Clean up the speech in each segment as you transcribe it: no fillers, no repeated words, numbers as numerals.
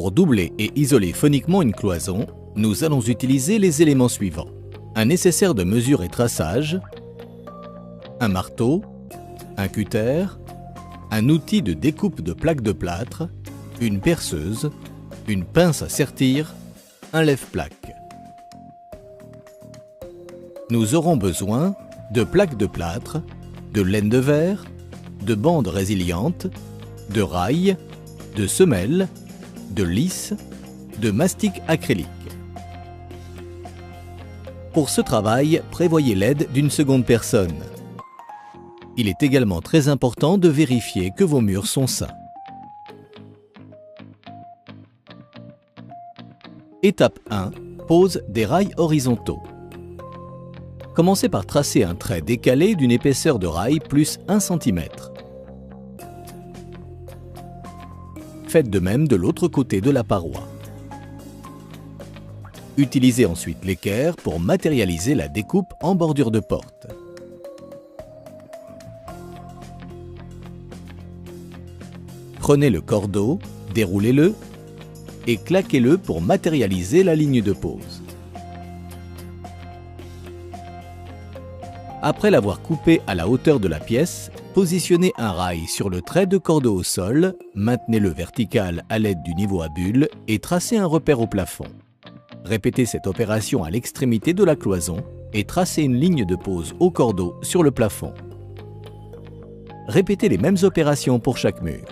Pour doubler et isoler phoniquement une cloison, nous allons utiliser les éléments suivants. Un nécessaire de mesure et traçage, un marteau, un cutter, un outil de découpe de plaques de plâtre, une perceuse, une pince à sertir, un lève-plaque. Nous aurons besoin de plaques de plâtre, de laine de verre, de bandes résilientes, de rails, de semelles, de lisses, de mastic acrylique. Pour ce travail, prévoyez l'aide d'une seconde personne. Il est également très important de vérifier que vos murs sont sains. Étape 1. Pose des rails horizontaux. Commencez par tracer un trait décalé d'une épaisseur de rail plus 1 cm. Faites de même de l'autre côté de la paroi. Utilisez ensuite l'équerre pour matérialiser la découpe en bordure de porte. Prenez le cordeau, déroulez-le et claquez-le pour matérialiser la ligne de pose. Après l'avoir coupé à la hauteur de la pièce, positionnez un rail sur le trait de cordeau au sol, maintenez-le vertical à l'aide du niveau à bulle et tracez un repère au plafond. Répétez cette opération à l'extrémité de la cloison et tracez une ligne de pose au cordeau sur le plafond. Répétez les mêmes opérations pour chaque mur.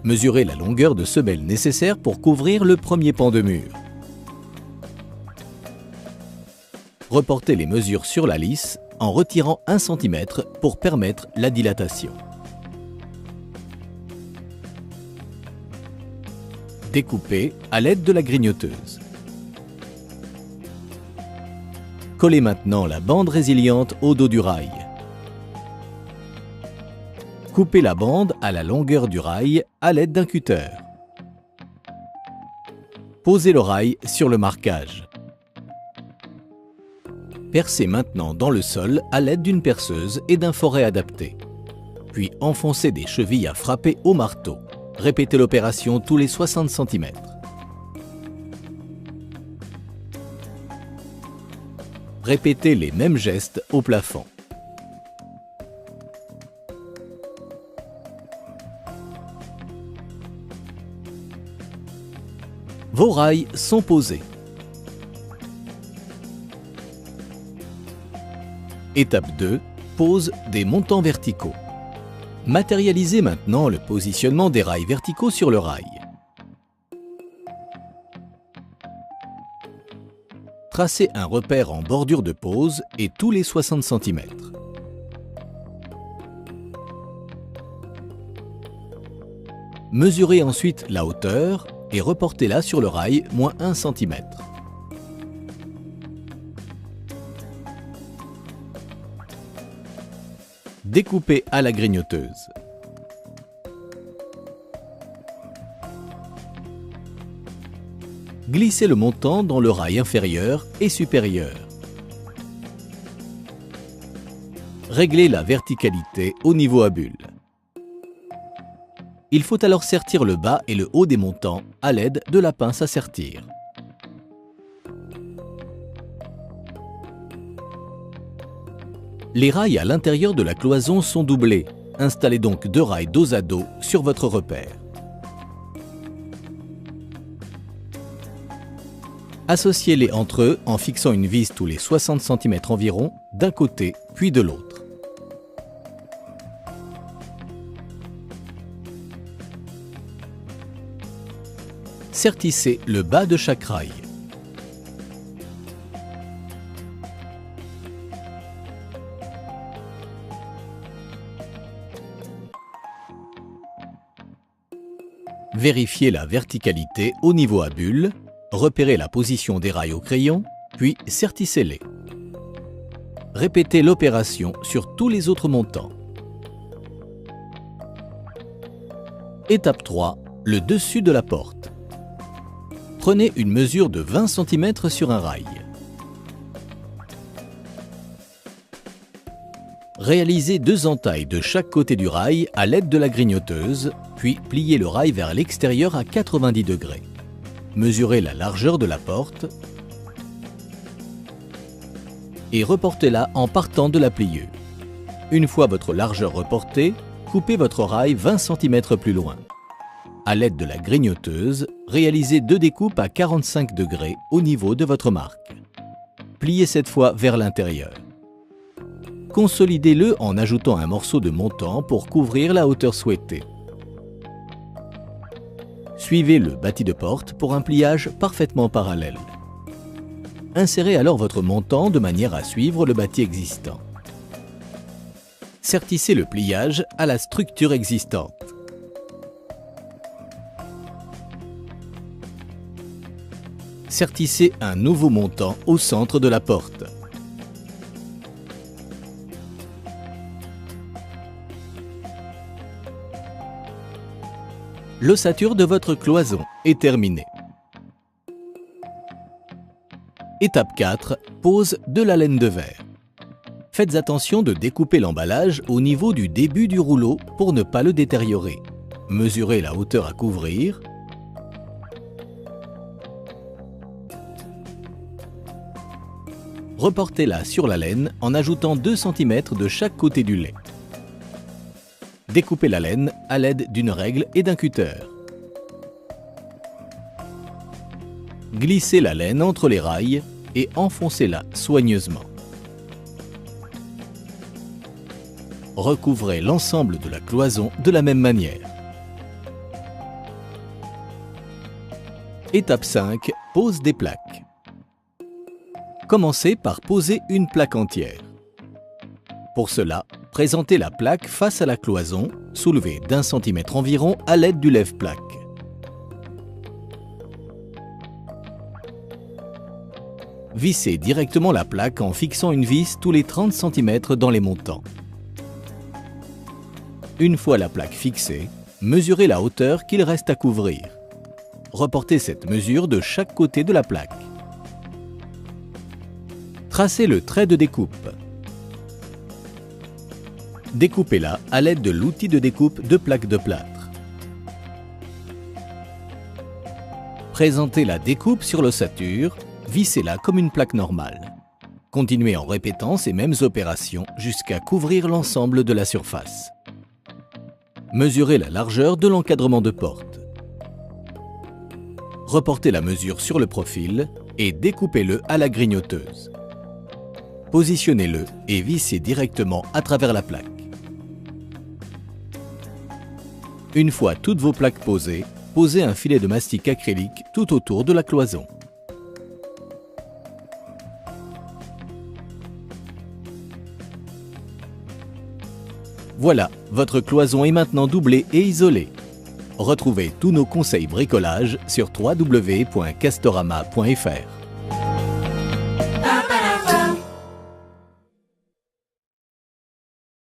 Mesurez la longueur de semelle nécessaire pour couvrir le premier pan de mur. Reportez les mesures sur la lisse en retirant 1 cm pour permettre la dilatation. Découpez à l'aide de la grignoteuse. Collez maintenant la bande résiliente au dos du rail. Coupez la bande à la longueur du rail à l'aide d'un cutter. Posez le rail sur le marquage. Percez maintenant dans le sol à l'aide d'une perceuse et d'un forêt adapté. Puis enfoncez des chevilles à frapper au marteau. Répétez l'opération tous les 60 cm. Répétez les mêmes gestes au plafond. Vos rails sont posés. Étape 2. Pose des montants verticaux. Matérialisez maintenant le positionnement des rails verticaux sur le rail. Tracez un repère en bordure de pose et tous les 60 cm. Mesurez ensuite la hauteur et reportez-la sur le rail moins 1 cm. Découpez à la grignoteuse. Glissez le montant dans le rail inférieur et supérieur. Réglez la verticalité au niveau à bulle. Il faut alors sertir le bas et le haut des montants à l'aide de la pince à sertir. Les rails à l'intérieur de la cloison sont doublés. Installez donc 2 rails dos à dos sur votre repère. Associez-les entre eux en fixant une vis tous les 60 cm environ d'un côté puis de l'autre. Sertissez le bas de chaque rail. Vérifiez la verticalité au niveau à bulle, repérez la position des rails au crayon, puis sertissez-les. Répétez l'opération sur tous les autres montants. Étape 3. Le dessus de la porte. Prenez une mesure de 20 cm sur un rail. Réalisez 2 entailles de chaque côté du rail à l'aide de la grignoteuse, puis pliez le rail vers l'extérieur à 90 degrés. Mesurez la largeur de la porte et reportez-la en partant de la pliure. Une fois votre largeur reportée, coupez votre rail 20 cm plus loin. À l'aide de la grignoteuse, réalisez 2 découpes à 45 degrés au niveau de votre marque. Pliez cette fois vers l'intérieur. Consolidez-le en ajoutant un morceau de montant pour couvrir la hauteur souhaitée. Suivez le bâti de porte pour un pliage parfaitement parallèle. Insérez alors votre montant de manière à suivre le bâti existant. Sertissez le pliage à la structure existante. Sertissez un nouveau montant au centre de la porte. L'ossature de votre cloison est terminée. Étape 4. Pose de la laine de verre. Faites attention de découper l'emballage au niveau du début du rouleau pour ne pas le détériorer. Mesurez la hauteur à couvrir. Reportez-la sur la laine en ajoutant 2 cm de chaque côté du lait. Découpez la laine à l'aide d'une règle et d'un cutter. Glissez la laine entre les rails et enfoncez-la soigneusement. Recouvrez l'ensemble de la cloison de la même manière. Étape 5. Pose des plaques. Commencez par poser une plaque entière. Pour cela, présentez la plaque face à la cloison, soulevée d'1 cm environ à l'aide du lève-plaque. Vissez directement la plaque en fixant une vis tous les 30 cm dans les montants. Une fois la plaque fixée, mesurez la hauteur qu'il reste à couvrir. Reportez cette mesure de chaque côté de la plaque. Tracez le trait de découpe. Découpez-la à l'aide de l'outil de découpe de plaque de plâtre. Présentez la découpe sur l'ossature, vissez-la comme une plaque normale. Continuez en répétant ces mêmes opérations jusqu'à couvrir l'ensemble de la surface. Mesurez la largeur de l'encadrement de porte. Reportez la mesure sur le profil et découpez-le à la grignoteuse. Positionnez-le et vissez directement à travers la plaque. Une fois toutes vos plaques posées, posez un filet de mastic acrylique tout autour de la cloison. Voilà, votre cloison est maintenant doublée et isolée. Retrouvez tous nos conseils bricolage sur www.castorama.fr.